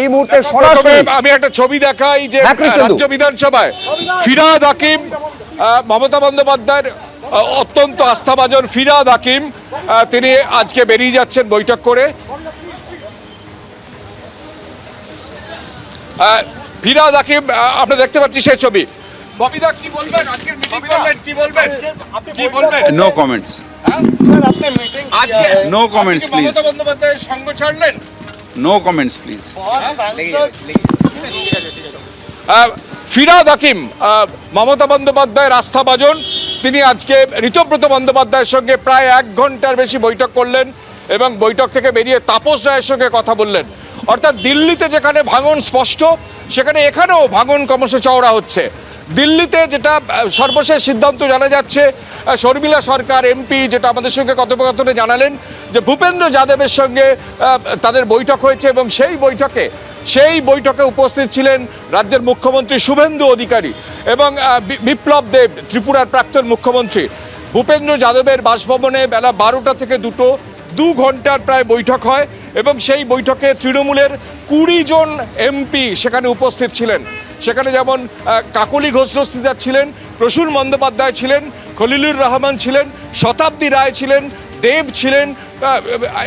এই মুহূর্তে সরাসরি আমি একটা ছবি দেখাই যে রাজ্য বিধানসভায় ফিরহাদ হাকিম, মমতা বন্দ্যোপাধ্যায়ের অত্যন্ত আস্থাভাজন ফিরহাদ হাকিম, তিনি আজকে বেরিয়ে যাচ্ছেন বৈঠক করে। ফিরহাদ হাকিম আমরা দেখতে পাচ্ছি সেই ছবি। ববিদা কি বলবেন, আজকের মিটিং করলেন, কি বলবেন? কি বলবেন? No comments. আজকে নো কমেন্টস প্লিজ। মমতা বন্দ্যোপাধ্যায়ের সঙ্গ ছাড়লেন? No comments please. Firhad Hakim Mamata বন্দ্যোপাধ্যায়ের আস্থাভাজন, তিনি আজকে ঋতব্রত বন্দ্যোপাধ্যায়ের সঙ্গে প্রায় 1 ঘন্টার বেশি বৈঠক করলেন এবং বৈঠক থেকে বেরিয়ে তাপস রায়ের সঙ্গে কথা বললেন। অর্থাৎ দিল্লিতে যেখানে ভাঙন স্পষ্ট, সেখানে এখানেও ভাঙন ক্রমশ চওড়া হচ্ছে। দিল্লিতে যেটা সর্বশেষ সিদ্ধান্ত জানা যাচ্ছে, শর্মিলা সরকার এমপি যেটা আমাদের সঙ্গে কথোপকথনে জানালেন যে ভূপেন্দ্র যাদবের সঙ্গে তাদের বৈঠক হয়েছে এবং সেই বৈঠকে উপস্থিত ছিলেন রাজ্যের মুখ্যমন্ত্রী শুভেন্দু অধিকারী এবং বিপ্লব দেব ত্রিপুরার প্রাক্তন মুখ্যমন্ত্রী। ভূপেন্দ্র যাদবের বাসভবনে বেলা 12টা থেকে 2 ঘন্টার প্রায় বৈঠক হয় এবং সেই বৈঠকে তৃণমূলের 20 জন এমপি সেখানে উপস্থিত ছিলেন। সেখানে যেমন কাকলি ঘোষ দস্তিদার ছিলেন, প্রসূন বন্দ্যোপাধ্যায় ছিলেন, খলিলুর রহমান ছিলেন, শতাব্দী রায় ছিলেন, দেব ছিলেন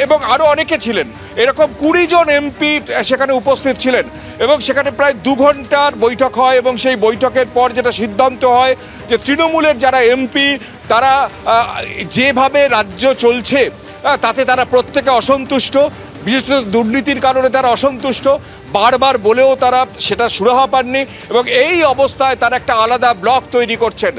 এবং আরও অনেকে ছিলেন। এরকম 20 জন এমপি সেখানে উপস্থিত ছিলেন এবং সেখানে প্রায় 2 ঘন্টার বৈঠক হয় এবং সেই বৈঠকের পর যেটা সিদ্ধান্ত হয় যে তৃণমূলের যারা এমপি তারা যেভাবে রাজ্য চলছে তাতে তারা প্রত্যেকে অসন্তুষ্ট, বিশেষত দুর্নীতির কারণে তারা অসন্তুষ্ট, বারবার বলেও তারা সেটা সুরাহা পাননি এবং এই অবস্থায় তারা একটা আলাদা ব্লক তৈরি করছেন।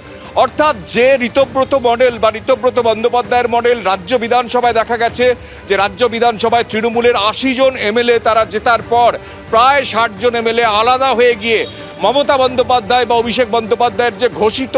অর্থাৎ যে ঋতব্রত মডেল বা ঋতব্রত বন্দ্যোপাধ্যায়ের মডেল রাজ্য বিধানসভায় দেখা গেছে যে রাজ্য বিধানসভায় তৃণমূলের 80 জন এমএলএ তারা জেতার পর প্রায় 60 জন এমএলএ আলাদা হয়ে গিয়ে মমতা বন্দ্যোপাধ্যায় বা অভিষেক বন্দ্যোপাধ্যায়ের যে ঘোষিত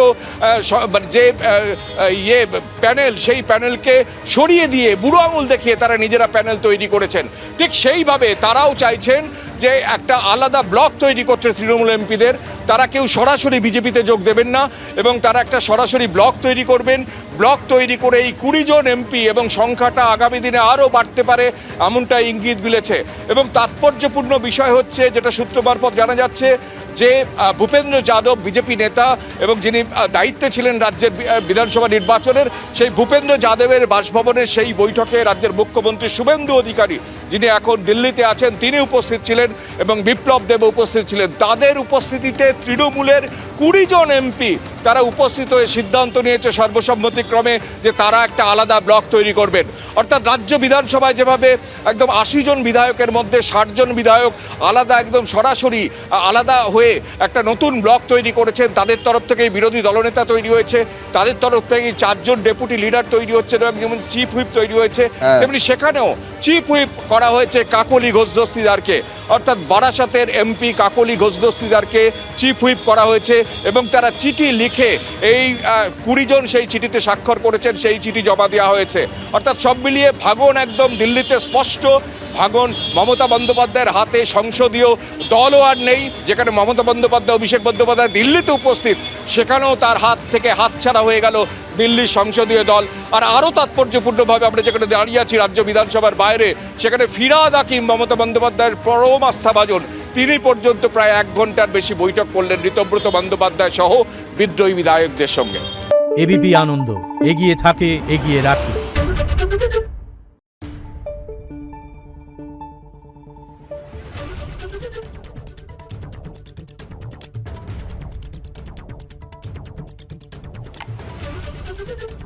যে প্যানেল, সেই প্যানেলকে সরিয়ে দিয়ে বুড়ো আঙুল দেখিয়ে তারা নিজেরা প্যানেল তৈরি করেছেন। ঠিক সেইভাবে তারাও চাইছেন যে একটা আলাদা ব্লক তৈরি করতে তৃণমূল এমপিদের, তারা কেউ সরাসরি বিজেপিতে যোগ দেবেন না এবং তারা একটা সরাসরি ব্লক তৈরি করবেন। ব্লক তৈরি করে এই 20 জন এমপি এবং সংখ্যাটা আগামী দিনে আরও বাড়তে পারে এমনটা ইঙ্গিত মিলেছে। এবং তাৎপর্যপূর্ণ বিষয় হচ্ছে যেটা সূত্র মারফত জানা যাচ্ছে যে ভূপেন্দ্র যাদব বিজেপি নেতা এবং যিনি দায়িত্বে ছিলেন রাজ্যের বিধানসভা নির্বাচনের, সেই ভূপেন্দ্র যাদবের বাসভবনের সেই বৈঠকে রাজ্যের মুখ্যমন্ত্রী শুভেন্দু অধিকারী যিনি এখন দিল্লিতে আছেন তিনি উপস্থিত ছিলেন এবং বিপ্লব দেব উপস্থিত ছিলেন। তাদের উপস্থিতিতে তৃণমূলের 20 জন এমপি তারা উপস্থিত হয়ে সিদ্ধান্ত নিয়েছে সর্বসম্মতিক্রমে যে তারা একটা আলাদা ব্লক তৈরি করবেন। অর্থাৎ রাজ্য বিধানসভায় যেভাবে একদম 80 জন বিধায়কের মধ্যে 60 জন বিধায়ক আলাদা একদম সরাসরি আলাদা হয়ে একটা নতুন ব্লক তৈরি করেছেন, তাদের তরফ থেকেই বিরোধী দলনেতা তৈরি হয়েছে, তাদের তরফ থেকেই 4 জন ডেপুটি লিডার তৈরি হচ্ছে এবং যেমন চিফ হুইপ তৈরি হয়েছে তেমনি সেখানেও চিফ হুইপ করা হয়েছে কাকলি ঘোষ দস্তিদারকে। অর্থাৎ বারাসাতের MP Kakoli Ghosh দস্তিদারকে chief whip করা হয়েছে এবং তারা চিঠি লিখে এই 20 জন সেই চিঠিতে স্বাক্ষর করেছেন, সেই চিঠি জমা দেওয়া হয়েছে। অর্থাৎ সব মিলিয়ে ভাঙন একদম দিল্লিতে স্পষ্ট। ভাঙন মমতা বন্দ্যোপাধ্যায়ের হাতে সংসদীয় দলও আর নেই, যেখানে মমতা বন্দ্যোপাধ্যায় অভিষেক বন্দ্যোপাধ্যায় দিল্লিতে উপস্থিত সেখানেও তার হাত থেকে হাতছাড়া হয়ে গেল দিল্লির সংসদীয় দল। আর আরও তাৎপর্যপূর্ণভাবে আমরা যেখানে দাঁড়িয়ে আছি রাজ্য বিধানসভার বাইরে, সেখানে ফিরহাদ হাকিম মমতা বন্দ্যোপাধ্যায়ের পরম আস্থাভাজন তিনি পর্যন্ত প্রায় 1 ঘন্টার বেশি বৈঠক করলেন ঋতব্রত বন্দ্যোপাধ্যায় সহ বিদ্রোহী বিধায়কদের সঙ্গে। এবিপি আনন্দ, এগিয়ে থাকে, এগিয়ে রাখে। Thank you.